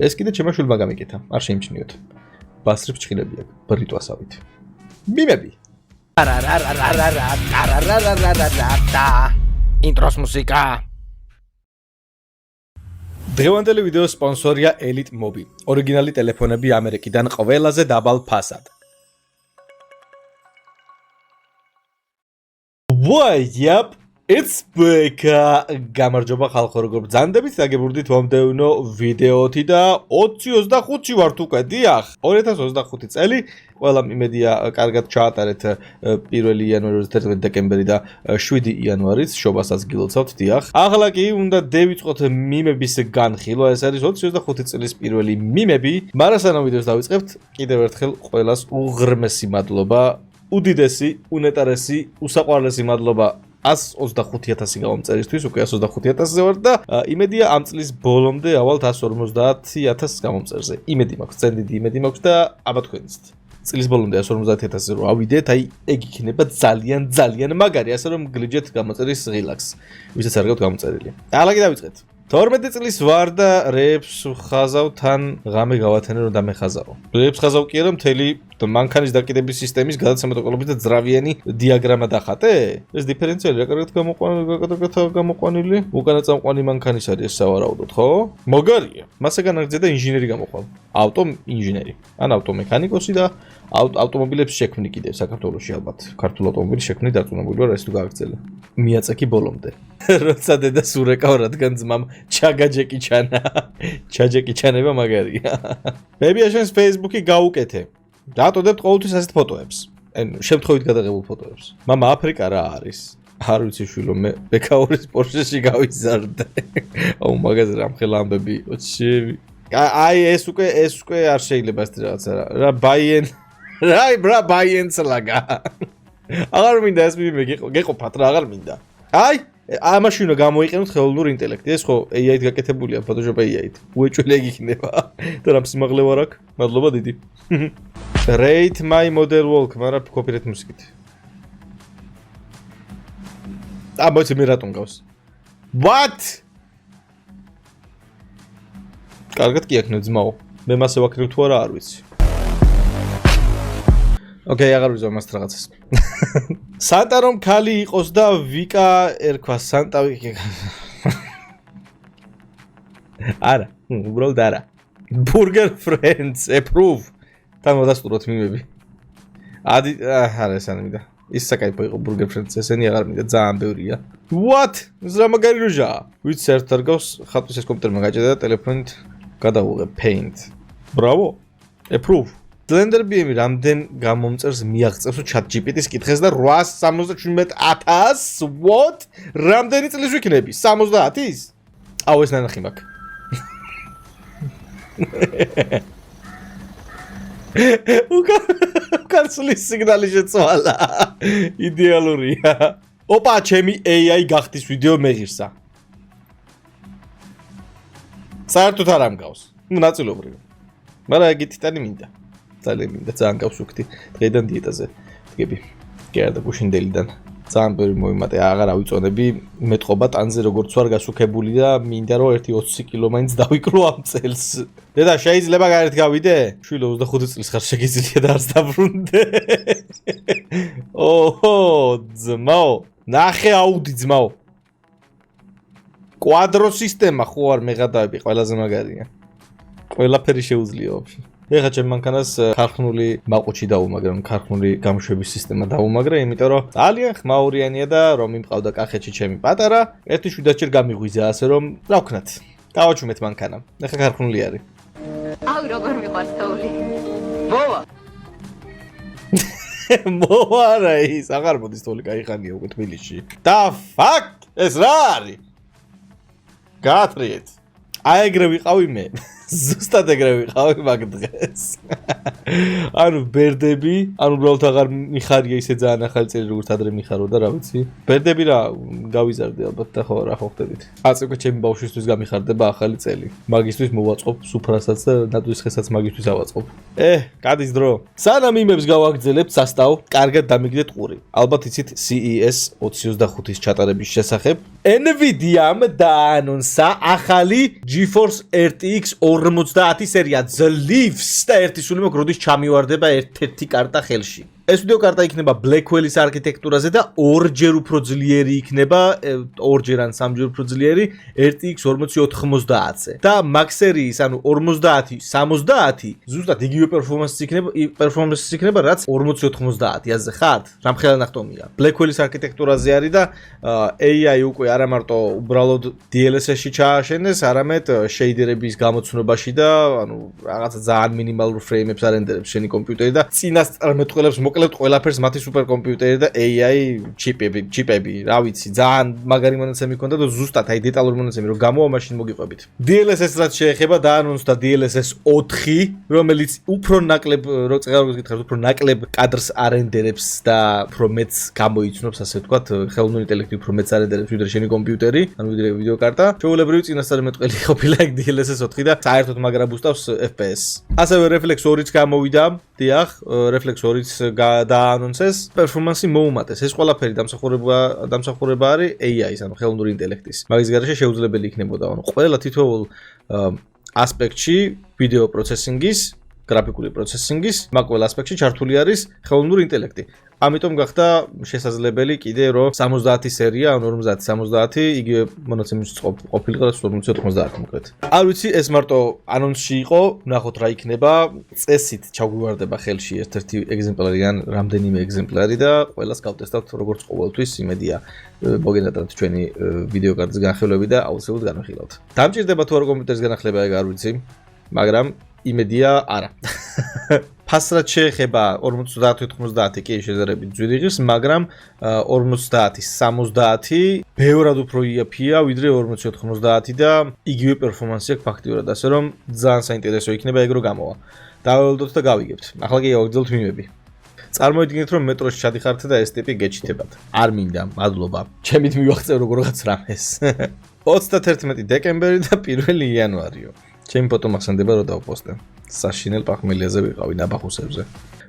ეს კიდე ჩემმა შვილმა გამიკეთა. არ შეიმჩნიოთ. ბასრი ფრჩხილები აქვს, ბრიტვასავით. მიმები. ინტროს მუსიკა. დღევანდელი ვიდეოს სპონსორია Elite Mobi. ორიგინალი ტელეფონები ამერიკიდან ყველაზე დაბალ ფასად. Yep, it's back. გამარჯობა ხალხო, როგორ ბრძანდებით? დაგებურდით მომდევნო ვიდეოთი და 2025 ვართ უკვე, დიახ. 2025 წელი, ყველა იმედია კარგად ჩაატარეთ 1 იანვარი 31 დეკემბერი და 7 იანვარის შობასაც გილოცავთ, დიახ. ახლა კი უნდა დავიწყოთ მიმების განხილვა, ეს არის 2025 წლის პირველი მიმები. მაგრამ სანამ ვიდეოს დავიწყებთ, კიდევ ერთხელ ყველას უღრმესი მადლობა. უდიდესი, უნეტარესი, უსაყვარლესი მადლობა 125,000 გამომწერისთვის, უკვე 125,000-ზე ვარ და იმედია ამ წლის ბოლომდე ავალთ 150,000 გამომწერზე. იმედი მაქვს, ძალიან დიდი იმედი მაქვს და აბა თქვენიცით. წლის ბოლომდე 150,000-ზე რო ავიდეთ, აი ეგ იქნება ძალიან მაგარი, ასე რომ გლიჯეთ გამოწერის ღილაკს. ვისაც არ გაქვთ გამოწერილი. ახლა კი დავიწყეთ. 12 წლის ვარ და რეებს ხაზავ თან ღამე გავათენე რომ დამეხაზაო. რეებს ხაზავ კი არა მთელი მანქანის დაკიდების სისტემის გადაცემათა ყოლობის და ძრავიანი დიაგრამა დახატე? ეს დიფერენციალი რა კარგად გამოყვანილი? უკანა წამყვანი მანქანის არის სავარაუდოდ, ხო? მოგარია. მასე განაგრძე და ინჟინერი გამოყვალ. ავტო ინჟინერი. ან ავტომექანიკოსი და ავტომობილებს შექმნი კიდევ საქართველოში ალბათ. ქართულ ავტომობილის შექმნი დარწმუნებული ვარ, ეს თუ გააგრძელა. მიაწექი ბოლომდე. როცა დედა სურეკავ, რადგან ძმამ ჩაგაჯეკი ჩანა. ჩაჯეკი ჩანება მაგარია. ბებია შენს Facebook-ი გაუკეთე. დატოდებთ ყოველთვის ასეთ ფოტოებს. ანუ შემთხვევით გადაღებულ ფოტოებს. მამა აფრიკა რა არის? არ ვიცი შვილო, მე ბეკაურის პორშეში გავიზარდე. აუ მაგაზე რამხელა ამბები, ოჩები. აი ეს უკვე არ შეიძლება ეს რაღაცა რა ბაიენ. რა ბაიენს ლაგა. აღარ მინდა ეს მე გეყოფათ რა, აღარ მინდა. აი ამაში უნდა გამოიყენოთ ხელოვნურ ინტელექტი. ეს ხო AI-ით გაკეთებულია, Photoshop AI-ით. უეჭველი იქნება. და რამ სიმაღლე ვარ აქ? მადლობა დიდი. Rate my model walk, მაგრამ copyright მუსიკით. მოიცი მე რატომ გავს? What? კარგად კი აქნევ ძმაო. მე მასე ვაქნევ თუ არა არ ვიცი. ოკეი, აღარ ვიზო მას რაღაცას. სანტა რომ ქალი იყოს და ვიკა ერქვა სანტა არა, უბრალოდ არა. Burger Friends approve. თან მოდასტუროთ მიმები. არა ეს არ მინდა. ის საკაიფო იყო Burger Friends, ესენი აღარ მინდა, ძალიან ბევრია. What? ეს რა მაგარი როჟაა? ვიცი საერთოდ არ გავს, ხატვის ეს კომპიუტერმა გაჭედა და ტელეფონით გადავუღებ Paint. Bravo. Approve. Blender BM-ი რამდენ გამომწერს მიაღწევს ChatGPT-ს კითხეს და 877,000 what? რამდენი წლის ვიქნები? 70-ის? აუ ეს ნანახი მაქვს. უკაცლის სიგნალი შეცვალა. იდეალურია. ოპა, ჩემი AI გახდის ვიდეო მეღირსა. საერთოდ არ ამგავს. ნაწილობრივ. მაგრამ ეგ ტიტანი მინდა. ძალიან მინდა, ძალიან გავსუქდი. დღეიდან დიეტაზე დგები. გერდა გუშინდელიდან. ძალიან ბევრი მოვიმატე, აღარ ავიწონები. მეტყობა ტანზე როგორც ვარ გასუქებული და მინდა რომ 1-20 კილო მაინც დავიკრო ამ წელს. დედა, შეიძლება გარეთ გავიდე? შვილო 25 წლის ხარ, შეგიძლია და არც დაბრუნდე. ოჰო, ძმაო. ნახე აუდი ძმაო. კვადრო სისტემა ხო არ მეღადაები, ყველაზე მაგარია. ყველაფერი შეუძლია ვაფშე. ეხლა ჩემ მანქანას ქარხნული მაყუჩი დაუმაგრე, ქარხნული გამშვების სისტემა დაუმაგრე, იმიტომ რომ ძალიან ხმაურიანია და რომ იმყავდა კახეთში ჩემი პატარა, 1-7-ჯერ გამიღვიძა, ასე რომ რა ვქნათ. გავაჩუმეთ მანქანა. ეხლა ქარხნული არის. აუ როგორ მიყვარს თოვლი. მოვა. მოვა რა ის, აღარ მოდის თოვლი, კაი ხანია უკვე თბილისში. და fuck, ეს რა არის? გაათრიეთ. აი ეგრე ვიყავი მე. ზუსტად ეგრე ვიყავი მაგ დღეს. ანუ ბერდები, ანუ უბრალოდ აღარ მიხარია ისე ძალიან ახალი წელი როგორც ადრე მიხაროდა, რა ვიცი. ბერდები რა გავიზარდე ალბათ და ხო რა ხო ხდებით. აწი უკვე ჩემი ბავშვისთვის გამიხარდება ახალი წელი. მაგისთვის მოვაწყობ სუფრასაც და ნატვის ხესაც მაგისთვის ავაწყობ. გადის დრო. სანამ იმებს გავაგრძელებთ სასტავ, კარგად დამიგდეთ ყური. ალბათ იცით CES 2025-ის ჩატარების შესახებ. Nvidia-მ დაანონსა ახალი GeForce RTX 50 სერია ძლივს და ერთი სული მოკ როდის ჩამივარდება ერთ-ერთი კარტა ხელში. ეს ვიდეო კარტა იქნება Blackwell-ის არქიტექტურაზე და ორჯერ უფრო ძლიერი იქნება, ორჯერ ან სამჯერ უფრო ძლიერი RTX 4090-ზე. და Max Series, ანუ 50-70, ზუსტად იგივე პერფორმანსი იქნება, რაც 4090-აზე ხართ? რამხელა ნახტომია. Blackwell-ის არქიტექტურაზე არის და AI უკვე არა მარტო უბრალოდ DLSS-ში ჩააშენეს, არამედ შეიდერების გამოცნობაში და ანუ რაღაცა ძალიან მინიმალურ ფრეიმებს არენდერებს შენი კომპიუტერი და წინასწარმეტყველებს მოკლედ ყველაფერს მათი სუპერკომპიუტერი და AI ჩიპები, რა ვიცი, ძალიან მაგარი მონაცემი ქონდა და ზუსტად აი დეტალური მონაცემი რომ გამოვა მაშინ მოგიყვებით. DLSS რაც შეეხება დაანონსდა DLSS 4, რომელიც უფრო ნაკლებ, რო წეგაროს გითხართ, უფრო ნაკლებ კადრს არენდერებს და უფრო მეც გამოიცნობს, ასე ვთქვათ, ხელოვნური ინტელექტი უფრო მეც არენდერებს ვიდრე შენი კომპიუტერი, ანუ ვიდრე ვიდეო კარტა. ჩვეულებრივი წინასწარმეტყველი ყოფილა იქ DLSS 4 და საერთოდ მაგრა ბუსტავს FPS. ასევე Reflex 2-იც გამოვიდა, დიახ, Reflex 2-იც დაანონსეს, პერფორმანსი მოუმატეს. ეს ყველაფერი დამსახურება არის AI-ის, ანუ ხელოვნური ინტელექტის. მაგის გარეშე შეუძლებელი იქნებოდა, ანუ ყველა თითოეულ ასპექტში ვიდეო პროცესინგის, გრაფიკული პროცესინგის, მაგ ყველა ასპექტში ჩართული არის ხელოვნური ინტელექტი. ამიტომ გახდა შესაძლებელი კიდე რომ 70 სერია, ანუ 50-70 იგივე მონაცემის ყოფილიყო 40-90 მოკლედ. არ ვიცი, ეს მარტო ანონსში იყო, ნახოთ რა იქნება, წესით ჩაგვივარდება ხელში ერთ-ერთი ეგზემპლარი ან რამდენიმე ეგზემპლარი და ყველას გავტესტავთ როგორც ყოველთვის, იმედია მოგენატრათ ჩვენი ვიდეო კარტის განხილვები და აუცილებლად განვიხილავთ. დამჭირდება თუ არა კომპიუტერის განახლება, ეგ არ ვიცი, მაგრამ იმედია არა. ფასრად შეეხება 50-90 კი შეზარებით ძვირი ღირს, მაგრამ 50-70 ბევრად უფრო იაფია ვიდრე 40-90 და იგივე პერფორმანსი აქვს ფაქტიურად, ასე რომ ძალიან საინტერესო იქნება ეგ რო გამოვა. დაველოდოთ და გავიგებთ. ახლა კი გავაგრძელოთ მიმები. წარმოიდგინეთ რომ მეტროში ჩადიხართ და ეს ტიპი გეჩითებათ. არ მინდა, მადლობა. ჩემით მივახცევ როგორღაც რამეს. 31 დეკემბერი და 1 იანვარიო. ჩემი ფოტო მახსენდება რომ დავპოსტე. საშინელ პახმელიაზე ვიყავი ნაბახუსებზე.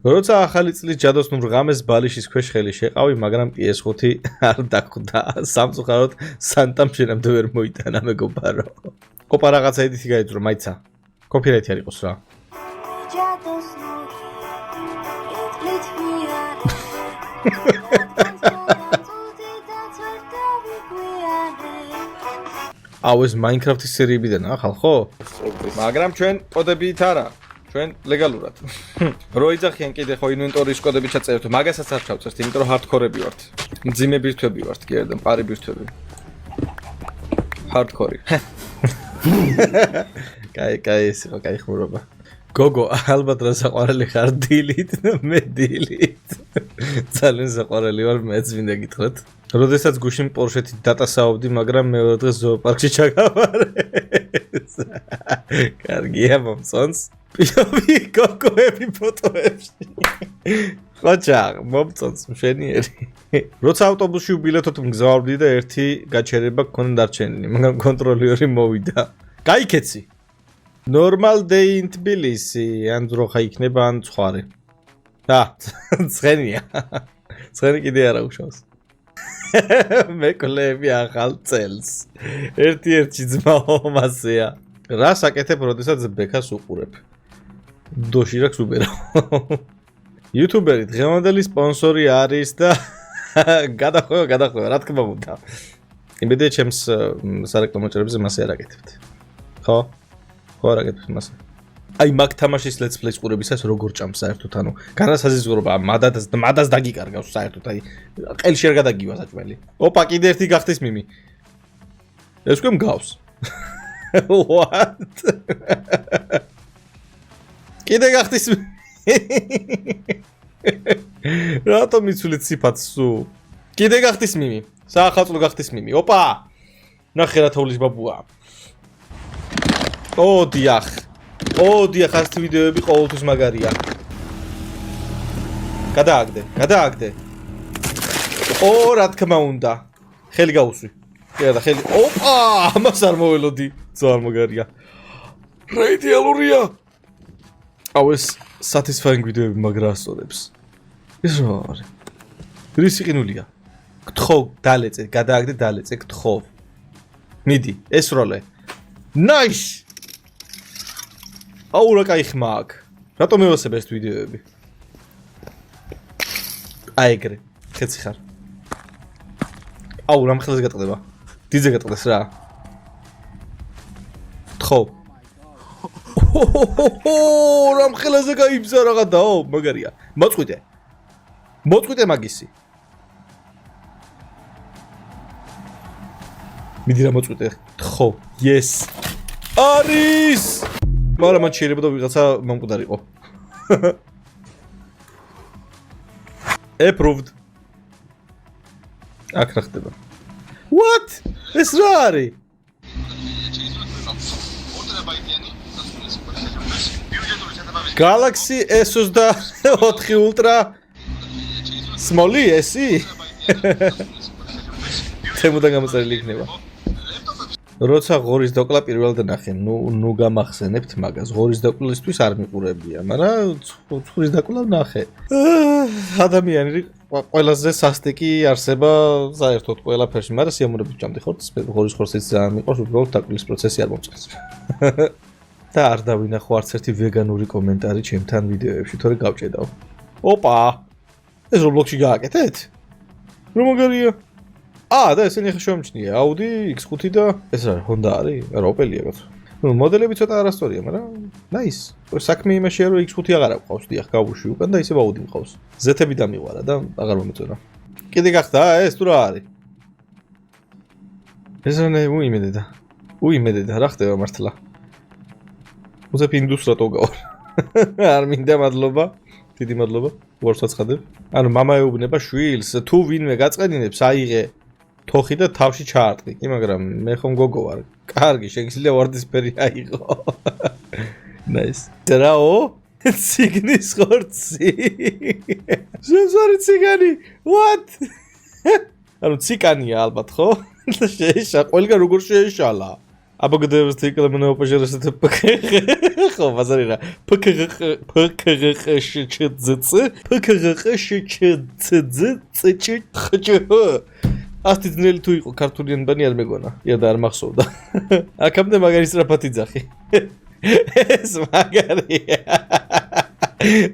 როცა ახალი წლის ჯადოსნურ ღამეს ბალიშის ქვეშ ხელი შეყავი, მაგრამ PS5 არ დახვდა. სამწუხაროდ სანტამ შენამდე ვერ მოიტანა მეგობარო. კოპა რაღაცა ედიტი გაიწრო, მაიცა. კოპირაითი არ იყოს რა. აუ ეს Minecraft-ის სერიებიდანაა ხალხო? მაგრამ ჩვენ კოდებით არა, ჩვენ ლეგალურად. რო იძახიან კიდე ხო ინვენტორის კოდები ჩაწერეთ, მაგასაც არ ჩავწერთ, იმიტომ რომ hardcore-ები ვართ. მძიმე ბირთვები ვართ, კი არა და მყარი ბირთვები. Hardcore. კაი, ეს იყო კაი ხმურობა. გოგო, ალბათ რა საყვარელი ხარ დილით და მე დილით. ძალიან საყვარელი ვარ, მეც მინდა გითხრათ. როდესაც გუშინ პორშეთით დატასაობდი, მაგრამ მეორე დღეს ზოოპარკში ჩაგავარეს. კარგია მომწონს. პირობი გოგოები ფოტოებში. ხოჭა, მომწონს მშვენიერი. როცა ავტობუსში უბილეთოთ მგზავრდი და ერთი გაჩერება გქონდა დარჩენილი, მაგრამ კონტროლერი მოვიდა. გაიქეცი. Normal day in Tbilisi, ან ძროხა იქნება, ან ცხარე. ცხენია. ცხენი კიდე არა უშავს. მეკლები ახალ წელს. ერთ-ერთი ძმაო მასეა. რა საკეთებ, როდესაც ბექას უყურებ? დოში რაკს უბერავ. YouTuberi დღევანდელი სპონსორი არის და გადახვევა, რა თქმა უნდა. იმედია ჩემს სარეკლამო ჭრებზე მასე არ აკეთებთ. ხო? ხო არ აკეთებთ მასე. აი მაგ თამაშის let's play-ს ყურებისას როგორ ჭამს საერთოდ, ანუ განასაზღვრება მადას დაგიკარგავს საერთოდ, აი ყელში არ გადაგივა საჭმელი. ოპა, კიდე ერთი გახდეს მიმი. ეს უკვე მგავს. What? კიდე გახდეს რატომ მიცულეთ სიფათს სულ? კიდე გახდეს მიმი. საახალწლო გახდეს მიმი. ოპა! ნახე რა თოვლის ბაბუა. დიახ, ასეთი ვიდეოები ყოველთვის მაგარია. გადააგდე. რა თქმა უნდა. ხელი გაუსვი. და ხელი. ოპა, ამას არ მოველოდი. ძალიან მაგარია. რა იდეალურია. აუ ეს satisfying ვიდეოები მაგრა ასწორებს. ეს რა არის? რის იყინულია? გთხოვ დალეწე, გადააგდე დალეწე, გთხოვ. მიდი, ესროლე. ნაის! აუ რა кай ხმა აქ. რატომ მევასებ ეს ვიდეოები? აი ეგრე, ხეცი ხარ. აუ რამ ხელს გატყდება? დიძე გატყდეს რა. გთხოვ. რამ ხელზე გაიბზა რაღაცაო, მაგარია. მოწყვიტე. მოწყვიტე მაგისი. მიდი რა მოწყვიტე. ხო, yes. არის! მაგრამ მან შეიძლება და ვიღაცა მომკვდარიყო. Approved. აქ რა ხდება? What? ეს რა არის? Galaxy S24 Ultra Small-ი ესი? თემოდან გამოწერილი იქნება. როცა ღორის დოკლა პირველად ნახე, ნუ გამახსენებთ მაგას. ღორის დოკლისთვის არ მიყურებია, მაგრამ ცხვრის დოკლა ნახე. ადამიანი ყველაზე სასტიკი არსება საერთოდ ყველაფერში, მაგრამ სიამოვნებით ჭამდი ხორცს, ღორის ხორციც ძალიან მიყვარს, უბრალოდ დაკლის პროცესი არ მომწყეს. და არ დავინახო არც ერთი ვეგანური კომენტარი ჩემთან ვიდეოებში, თორე გავჭედავ. ოპა! ეს Roblox-ში გააკეთეთ? რომ მაგარია? და ესენი ხა შემჩნია Audi X5 და ეს რა Honda არის? რა Opel-ია კაცო. ნუ მოდელები ცოტა არასწორია, მაგრამ nice. საქმე იმაშია რომ X5 აღარ აქვს, დიახ, გავუშვი უკან და ისევ Audi მყავს. ზეთები დამიყვარა და აღარ მომეწონა. კიდე გახდა ეს თუ რა არის? ეს რა უიმედედა, რა ხდება მართლა? უზეპ ინდუსტრატო გავარ. არ მინდა მადლობა. დიდი მადლობა. უარს ვაცხადებ. ანუ მამა ეუბნება შვილს, თუ ვინმე გაწყენინებს, აიღე თოხი და თავში ჩაარტყი. კი, მაგრამ მე ხომ გოგო ვარ. კარგი, შეგიძლია ვარდისფერი აიღო. Nice. რაო? ციგნის ხორცი. ზუსტად ციგანი. What? ანუ ციკანია ალბათ, ხო? შეეშა, ყველგან როგორ შეეშალა? Абагдევს თიკლემნო პაჟერესეთ ხო ბაზარი რა ასეთი ძნელი თუ იყო ქართული ენბანი არ მეგონა და არ მახსოვდა აქამდე მაგარი სწრაფად იძახი ეს მაგარია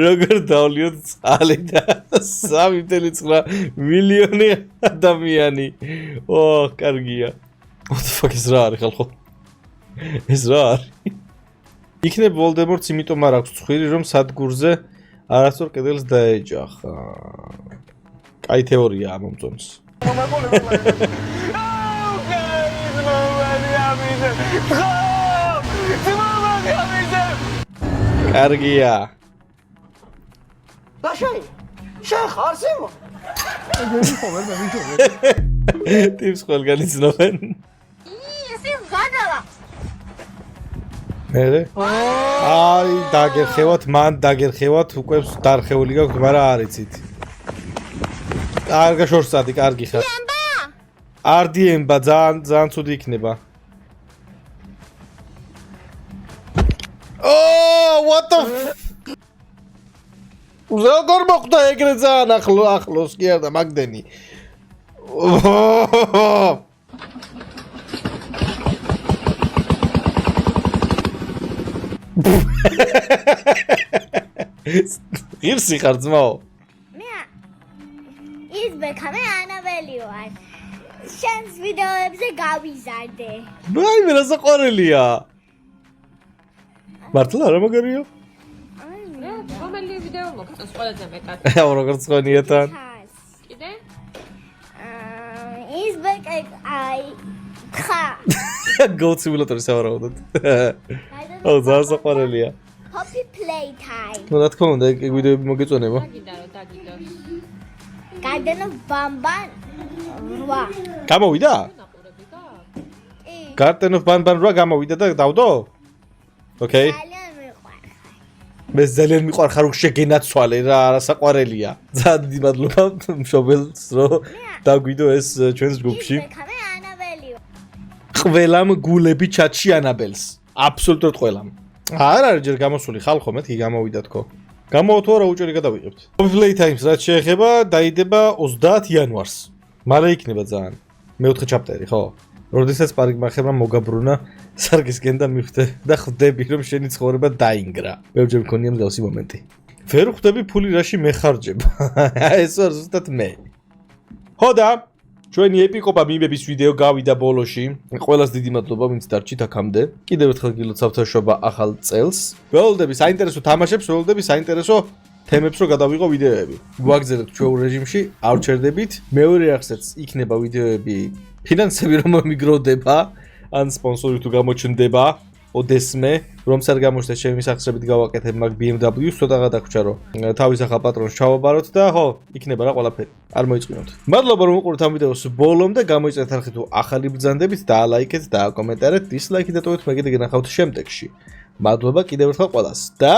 როგორ დავლიოთ წყალი და 3.9 მილიონი ადამიანი კარგია What the fuck is რა არის ხალხო ეს რა არის? იქნებ ვოლდემორტს იმიტომ არ აქვს ცხვირი, რომ სადგურზე არასწორ კედელს დაეჯახა. კაი თეორია მომწონს. კარგია. Bashai. Sheikh Arsimo. ტიპს ყველგან იცნობენ. მერე? აი, დაგერხევათ, მან დაგერხევათ, უკვე დარხეული გაქვთ, მაგრამ არ იცით. კარგა შორსადი, კარგი ხარ. არ დიემბა, ძალიან ცუდი იქნება. What the როგორ მოხდა ეგრე ძალიან ახლოს კი არა მაგდენი. ღირსი ხარ ძმაო? მე ის ბექამე ანაბელი ვარ. შენს ვიდეოებზე გავიზარდე. აი მე რა საყვარელია. მართლა რა მაგარია? რომელი ვიდეო მოგწონს ყველაზე მეტად? აუ როგორც ხონიათან. კიდე? ის ბეკე აი ხა. Goat Simulator-ი სავარაუდოდ. აუ ძალიან საყვარელია. Happy playtime. ნუ რა თქმა უნდა ეგ ვიდეოები მოგეწონება. დაგიდარო. Garden of Bamban. ვა. გამოვიდა? ნაყურები და? Garden of Banban რა გამოვიდა და დავდო? Okay. ძალიან მიყვარხარ. მე ძალიან მიყვარხარ რომ შეგენაცვალე რა საყვარელია. ძალიან დიდი მადლობა მშობელს რომ დაგვიდო ეს ჩვენს ჯგუფში. ბექამე ანაბელი ვარ. ყველამ გულები ჩატში ანაბელს. აბსოლუტურად ყველამ. არ არის ჯერ გამოსული ხალხო მეთქი გამოვიდა თქო. გამოვთო რა უჭერი გადავიღებთ. Playtimes რაც შეეხება დაიდება 30 იანვარს. მალე იქნება ძალიან. მეოთხე ჩაპტერი, ხო? როდესაც პარიკმახერმა მოგაბრუნა სარგისკენ და მივხვდე და ხვდები რომ შენი ცხოვრება დაინგრა. ბევრჯერ მქონია მსგავსი მომენტი. ვერ ხვდები ფული რაში მეხარჯებ. ეს ვარ ზუსტად მე. ხოდა ჩვენი ეპიკოპა მიმების ვიდეო გავიდა ბოლოში. ყველას დიდი მადლობა ვინც დარჩით აქამდე. კიდევ ერთხელ გილოცავთ შობა ახალ წელს. ველოდები საინტერესო თამაშებს, ველოდები საინტერესო თემებს რო გადავიღო ვიდეოები. გვაგზავნეთ ჩვეულ რეჟიმში, არ ჩერდებით. მეორე ახსენს იქნება ვიდეოები ფინანსები რომ მომიგროვდება, ან სპონსორი თუ გამოჩნდება. ოდესმე, რომ სად გამოჩნდეს ჩემი სახსრებით გავაკეთებ მაგ BMW-ს, ცოტა გადაგვრჩა რომ თავის ახალ პატრონს ჩავაბაროთ და ხო, იქნება რა ყველაფერი. არ მოიწვიოთ. მადლობა რომ უყურეთ ამ ვიდეოს ბოლომდე, გამოიწვიეთ არხი თუ ახალი ბრძანდებით, დაალაიქეთ და აკომენტარეთ, დისლაიქი დატოვეთ, მე კიდე გენახავთ შემდეგში. მადლობა კიდევ ერთხელ ყველას და